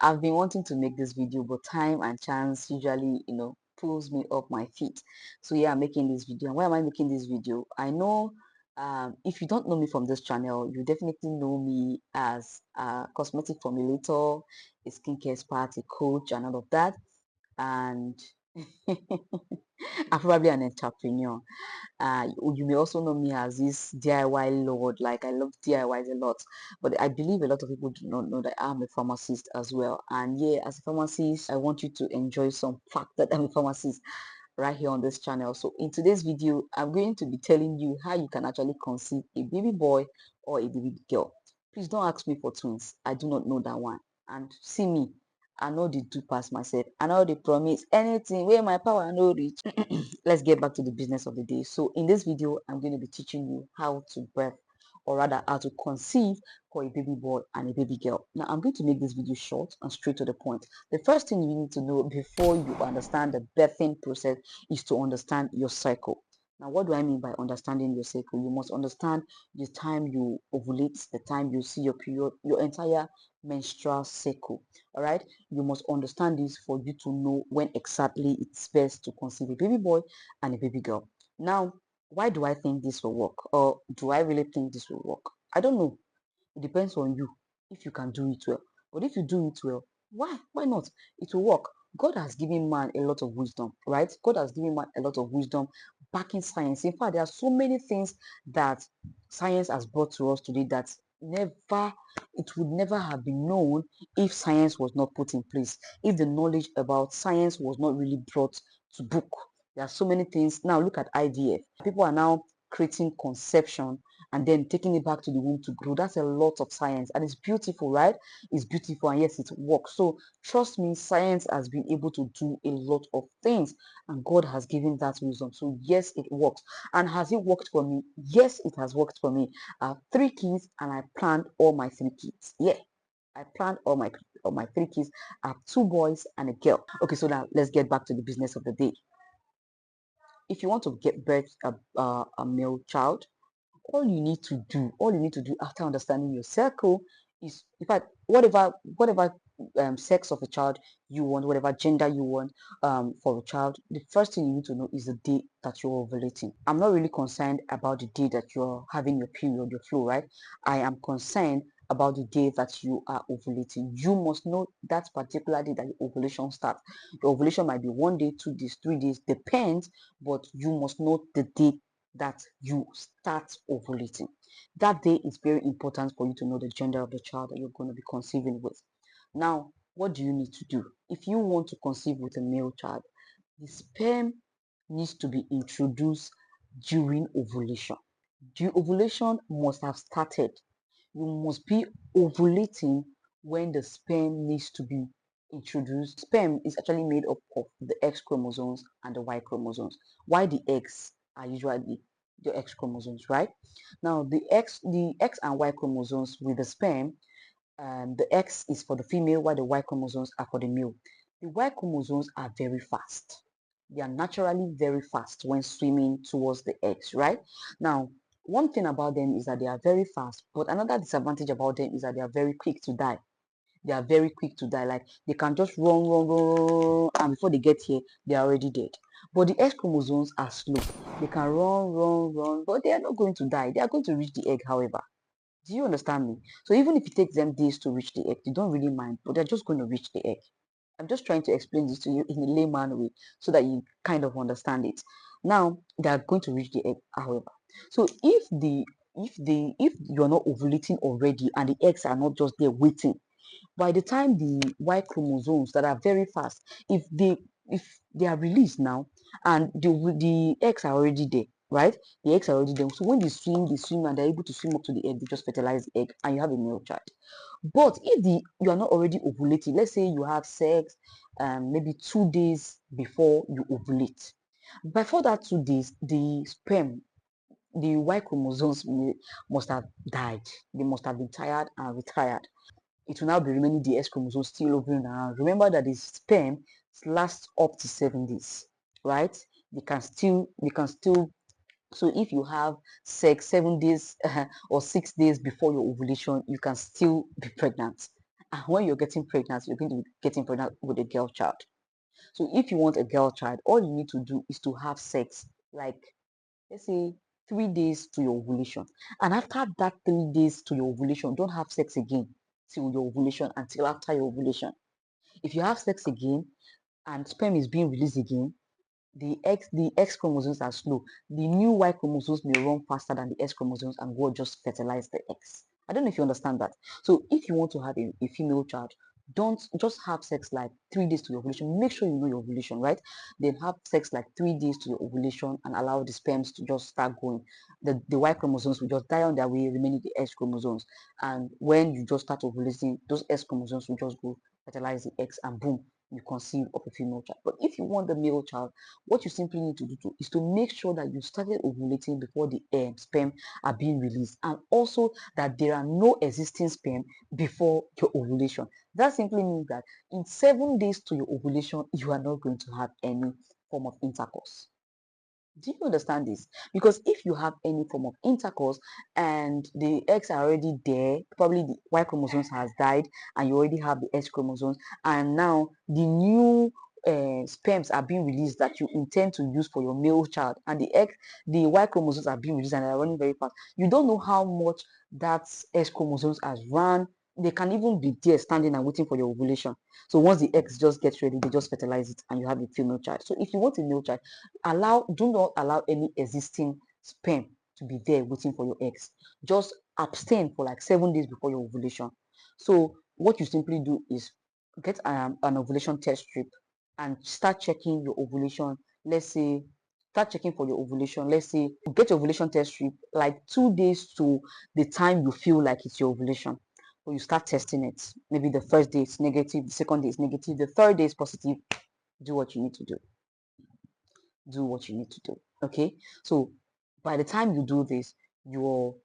I've been wanting to make this video, but time and chance usually, pulls me off my feet. So yeah, I'm making this video. And why am I making this video? I know if you don't know me from this channel, you definitely know me as a cosmetic formulator, a skincare expert, a coach, and all of that. And I'm probably an entrepreneur. You may also know me as this DIY lord. Like I love DIYs a lot, but I believe a lot of people do not know that I'm a pharmacist as well. And yeah, as a pharmacist, I want you to enjoy some fact that I'm a pharmacist right here on this channel. So in today's video, I'm going to be telling you how you can actually conceive a baby boy or a baby girl. Please don't ask me for twins. I do not know that one. And see me, I know they do pass myself. I know they promise anything where my power no reach. Let's get back to the business of the day. So in this video, I'm going to be teaching you how to birth, or rather how to conceive for a baby boy and a baby girl. Now I'm going to make this video short and straight to the point. The first thing you need to know before you understand the birthing process is to understand your cycle. Now, what do I mean by understanding your cycle? You must understand the time you ovulate, the time you see your period, your entire menstrual cycle. All right, you must understand this for you to know when exactly it's best to conceive a baby boy and a baby girl. Now, why do I think this will work? Or do I really think this will work? I don't know. It depends on you if you can do it well. But if you do it well, why? Why not? It will work. God has given man a lot of wisdom, right? God has given man a lot of wisdom backing science. In fact, there are so many things that science has brought to us today that never it would never have been known if science was not put in place, if the knowledge about science was not really brought to book. There are so many things. Now look at IVF. People are now creating conception and then taking it back to the womb to grow. That's a lot of science and it's beautiful, right? It's beautiful and yes, it works. So trust me, science has been able to do a lot of things and God has given that wisdom. So yes, it works. And has it worked for me? Yes, it has worked for me. I have 3 kids and I planned all my 3 kids. Yeah. I planned all my 3 kids. I have 2 boys and a girl. Okay, so now let's get back to the business of the day. If you want to get birth a male child, all you need to do after understanding your circle is, in fact, whatever sex of a child you want, whatever gender you want for a child, the first thing you need to know is the day that you're ovulating. I'm not really concerned about the day that you're having your period, your flow, right? I am concerned about the day that you are ovulating. You must know that particular day that your ovulation starts. Your ovulation might be 1 day, 2 days, 3 days, depends, but you must know the day that you start ovulating. That day is very important for you to know the gender of the child that you're going to be conceiving with. Now, what do you need to do? If you want to conceive with a male child, the sperm needs to be introduced during ovulation. The ovulation must have started. You must be ovulating when the sperm needs to be introduced. Sperm is actually made up of the X chromosomes and the Y chromosomes. Why the eggs are usually the X chromosomes, right? Now the X and Y chromosomes with the sperm, the X is for the female, while the Y chromosomes are for the male. The Y chromosomes are very fast. They are naturally very fast when swimming towards the X, right? Now, one thing about them is that they are very fast, but another disadvantage about them is that they are very quick to die. They are very quick to die. Like they can just run, run, run, run, run, and before they get here, they are already dead. But the X chromosomes are slow. They can run, run, run, but they are not going to die. They are going to reach the egg, however. Do you understand me? So even if it takes them days to reach the egg, they don't really mind, but they're just going to reach the egg. I'm just trying to explain this to you in a layman way so that you kind of understand it. Now they are going to reach the egg, however. So if you're not ovulating already and the eggs are not just there waiting, by the time the Y chromosomes that are very fast, if they are released now and the eggs are already there, right? The eggs are already there. So when they swim and they're able to swim up to the egg, they just fertilize the egg and you have a male child. But if you are not already ovulating, let's say you have sex maybe 2 days before you ovulate. Before that 2 days, the sperm, the Y chromosomes must have died. They must have been tired and retired. It will now be remaining the X chromosome still hovering around. Remember that the sperm lasts up to 7 days, right? They can still. So if you have sex 7 days or 6 days before your ovulation, you can still be pregnant. And when you're getting pregnant, you're going to be getting pregnant with a girl child. So if you want a girl child, all you need to do is to have sex, like let's say 3 days to your ovulation. And after that 3 days to your ovulation, don't have sex again till your ovulation until after your ovulation. If you have sex again and sperm is being released again, the X chromosomes are slow. The new Y chromosomes may run faster than the X chromosomes and go just fertilize the X. I don't know if you understand that. So if you want to have a female child, don't just have sex like 3 days to your ovulation. Make sure you know your ovulation, right? Then have sex like 3 days to your ovulation and allow the sperms to just start going. The Y chromosomes will just die on their way, remaining the X chromosomes. And when you just start ovulating, those X chromosomes will just go fertilize the X and boom, you conceive of a female child. But if you want the male child, what you simply need to do is to make sure that you started ovulating before the sperm are being released, and also that there are no existing sperm before your ovulation. That simply means that in 7 days to your ovulation, you are not going to have any form of intercourse. Do you understand this? Because if you have any form of intercourse and the eggs are already there, probably the Y chromosomes has died and you already have the X chromosomes, and now the new sperms are being released that you intend to use for your male child, and the Y chromosomes are being released and they're running very fast. You don't know how much that X chromosomes has run. They can even be there standing and waiting for your ovulation. So once the eggs just get ready, they just fertilize it and you have a female child. So if you want a male child, do not allow any existing sperm to be there waiting for your eggs. Just abstain for like 7 days before your ovulation. So what you simply do is get an ovulation test strip and start checking your ovulation. Let's say start checking for your ovulation. Let's say get your ovulation test strip like 2 days to the time you feel like it's your ovulation. So you start testing it. Maybe the first day is negative, the second day is negative, the third day is positive. Do what you need to do. Do what you need to do. Okay, so by the time you do this, you're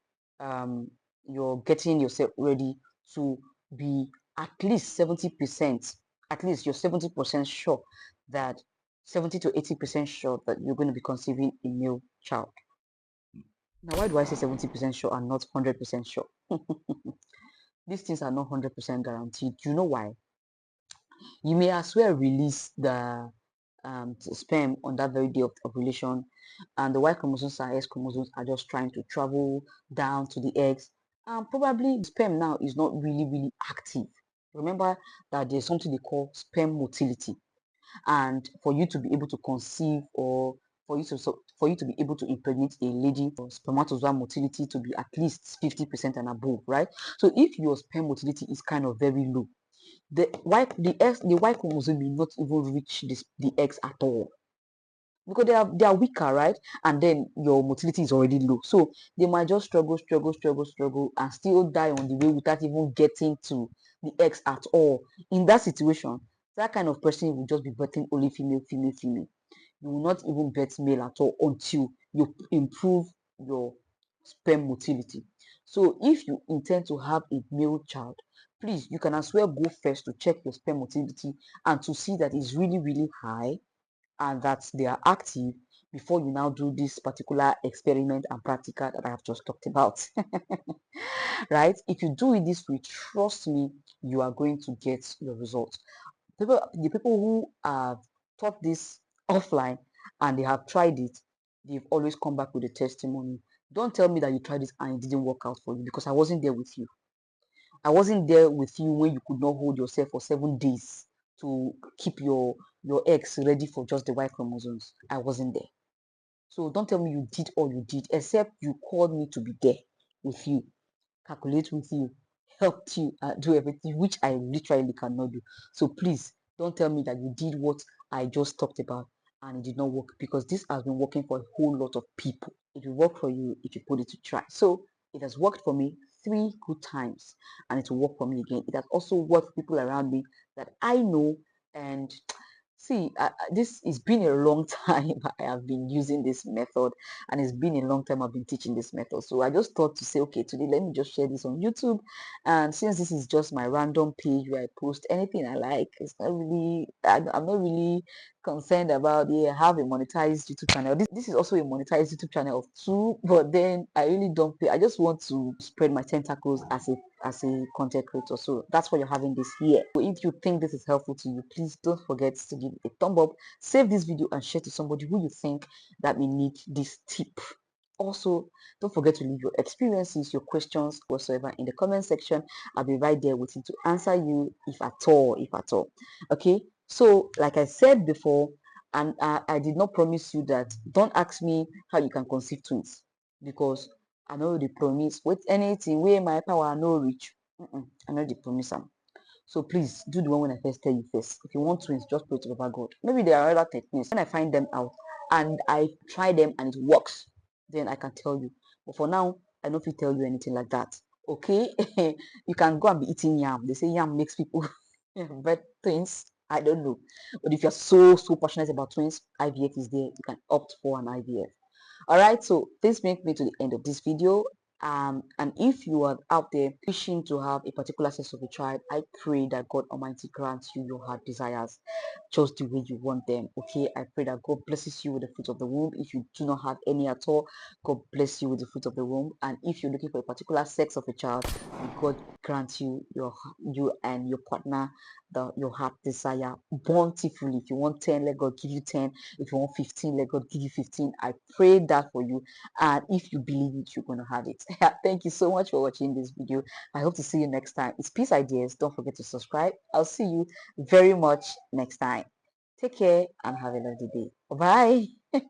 um you're getting yourself ready to be at least 70%, at least you're 70% sure that 70 to 80% sure that you're going to be conceiving a male child. Now why do I say 70% sure and not 100% sure? These things are not 100% guaranteed. You know why? You may as well release the sperm on that very day of ovulation, and the Y chromosomes and X chromosomes are just trying to travel down to the eggs, and probably the sperm now is not really active. Remember that there's something they call sperm motility, and for you to be able to conceive, or for you to be able to impregnate a lady, for spermatozoa motility to be at least 50% and above, right? So if your sperm motility is kind of very low, the Y chromosome may not even reach the X at all, because they are weaker, right? And then your motility is already low, so they might just struggle and still die on the way without even getting to the X at all. In that situation, that kind of person will just be birthing only female. You will not even birth male at all until you improve your sperm motility. So if you intend to have a male child, please, you can as well go first to check your sperm motility and to see that it's really high and that they are active before you now do this particular experiment and practical that I have just talked about. Right? If you do it this way, trust me, you are going to get your results. The people who have taught this offline and they have tried it, they've always come back with a testimony. Don't tell me that you tried it and it didn't work out for you, because I wasn't there with you. I wasn't there with you when you could not hold yourself for 7 days to keep your eggs ready for just the Y chromosomes. I wasn't there. So don't tell me you did all you did, except you called me to be there with you, calculate with you, helped you do everything, which I literally cannot do. So please don't tell me that you did what I just talked about and it did not work, because this has been working for a whole lot of people. It will work for you if you put it to try. So it has worked for me 3 good times and it will work for me again. It has also worked for people around me that I know. And see, this has been a long time I have been using this method, and it's been a long time I've been teaching this method. So I just thought to say, okay, today let me just share this on YouTube. And since this is just my random page where I post anything I like, it's not really, I'm not really concerned about, yeah, have a monetized YouTube channel. This is also a monetized YouTube channel of two, but then I really don't pay. I just want to spread my tentacles as a content creator. So that's why you're having this here. So if you think this is helpful to you, please don't forget to give it a thumb up, save this video and share to somebody who you think that may need this tip. Also, don't forget to leave your experiences, your questions, whatsoever in the comment section. I'll be right there waiting to answer you if at all, if at all. Okay, so like I said before, and I did not promise you that, don't ask me how you can conceive twins, because I know the promise with anything where my power no reach. I know the promise am. So please do the one when I first tell you first. If you want twins, just pray to Baba God. Maybe there are other techniques. When I find them out and I try them and it works, then I can tell you. But for now, I don't fit tell you anything like that. Okay? You can go and be eating yam. They say yam makes people but twins. I don't know. But if you're so passionate about twins, IVF is there. You can opt for an IVF. All right, so this brings me to the end of this video. And if you are out there wishing to have a particular sex of a child, I pray that God Almighty grants you your heart desires just the way you want them. Okay, I pray that God blesses you with the fruit of the womb. If you do not have any at all, God bless you with the fruit of the womb. And if you're looking for a particular sex of a child, may God grant you and your partner your heart desire bountifully. If you want 10, let God give you 10. If you want 15, let God give you 15. I pray that for you. And if you believe it, you're going to have it. Thank you so much for watching this video. I hope to see you next time. It's Peace Ideas. Don't forget to subscribe. I'll see you very much next time. Take care and have a lovely day. Bye.